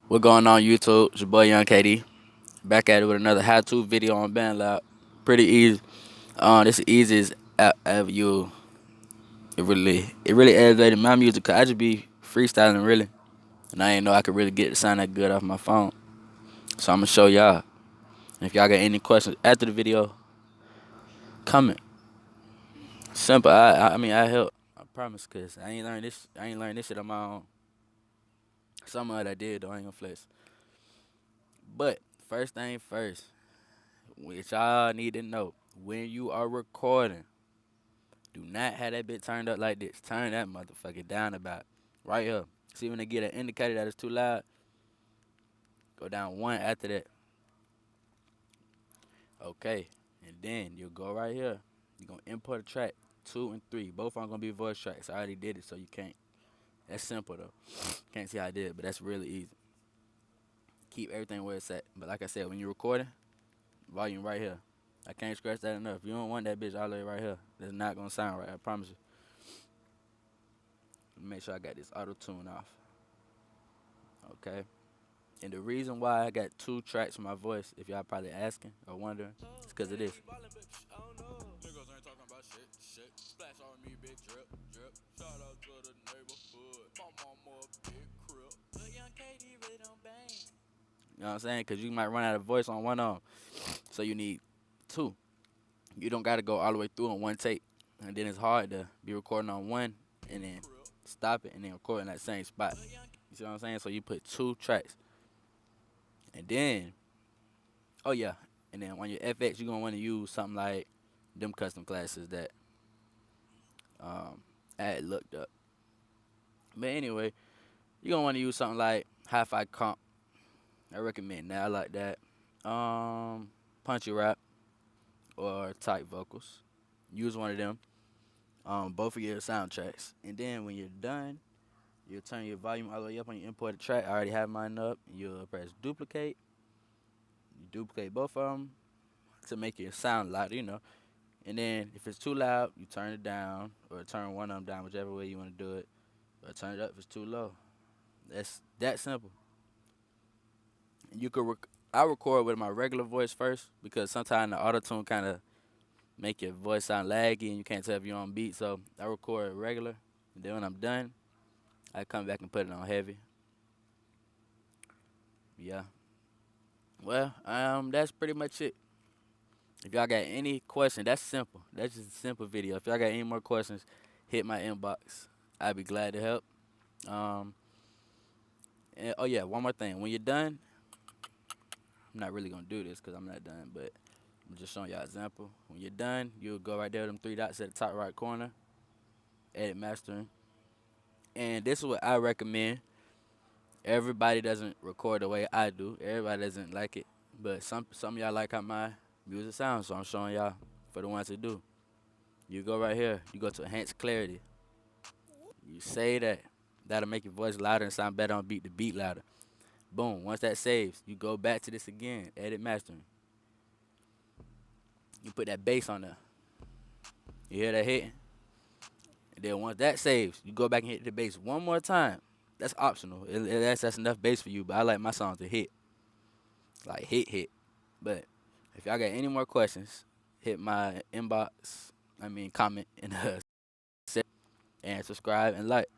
What going on YouTube? It's your boy Young KD. Back at it with another how-to video on Bandlab. Pretty easy. This is the easiest app ever you. It really elevated my music 'cause I just be freestyling really, and I ain't know I could really get the sound that good off my phone. So I'm gonna show y'all. And if y'all got any questions after the video, comment. Simple. I mean I help. I promise, cause I ain't learned this. I ain't learned this shit on my own. Some of it I did though. I ain't gonna flex. But first thing first, which y'all need to know when you are recording. Do not have that bit turned up like this. Turn that motherfucker down about right here. See when they get an indicator that it's too loud, go down one after that. Okay. And then you'll go right here. You're gonna import a track 2 and 3. Both are gonna be voice tracks. I already did it, so you can't. That's simple though. Can't see how I did it, but that's really easy. Keep everything where it's at. But like I said, when you're recording, volume right here. I can't scratch that enough. You don't want that bitch all the way right here. That's not gonna sound right. I promise you. Make sure I got this auto tune off. Okay. And the reason why I got 2 tracks for my voice, if y'all probably asking or wondering, it's because of this. You know what I'm saying? Because you might run out of voice on one arm. So you need 2. You don't got to go all the way through on one take. And then it's hard to be recording on one and then stop it and then record in that same spot. You see what I'm saying? So you put 2 tracks. And then, oh yeah. And then on your FX, you're going to want to use something like them custom classes that I had looked up. But anyway, you're going to want to use something like Hi-Fi Comp. I recommend that. I like that. Punchy rap or tight vocals. Use one of them. Both of your soundtracks. And then when you're done, you'll turn your volume all the way up on your imported track. I already have mine up. You'll press duplicate. You duplicate both of them to make it sound louder. And then if it's too loud, you turn it down or turn one of them down, whichever way you want to do it. Or turn it up if it's too low. That's that simple. You could I record with my regular voice first because sometimes the auto tune kind of make your voice sound laggy and you can't tell if you're on beat. So I record regular. And then when I'm done, I come back and put it on heavy. Yeah. Well, that's pretty much it. If y'all got any questions, that's simple. That's just a simple video. If y'all got any more questions, hit my inbox. I'd be glad to help. Um, and, oh yeah, one more thing. When you're done, I'm not really gonna do this because I'm not done, but I'm just showing y'all an example. When you're done, you'll go right there, them 3 dots at the top right corner, edit mastering. And this is what I recommend. Everybody doesn't record the way I do. Everybody doesn't like it, but some of y'all like how my music sounds, so I'm showing y'all for the ones that do. You go right here. You go to enhance clarity. You say that. That'll make your voice louder and sound better on beat. The beat louder. Boom. Once that saves, you go back to this again. Edit mastering. You put that bass on there. You hear that hitting? And then once that saves, you go back and hit the bass one more time. That's optional. That's enough bass for you. But I like my songs to hit. Like hit. But if y'all got any more questions, hit my inbox. Comment in the and subscribe and like.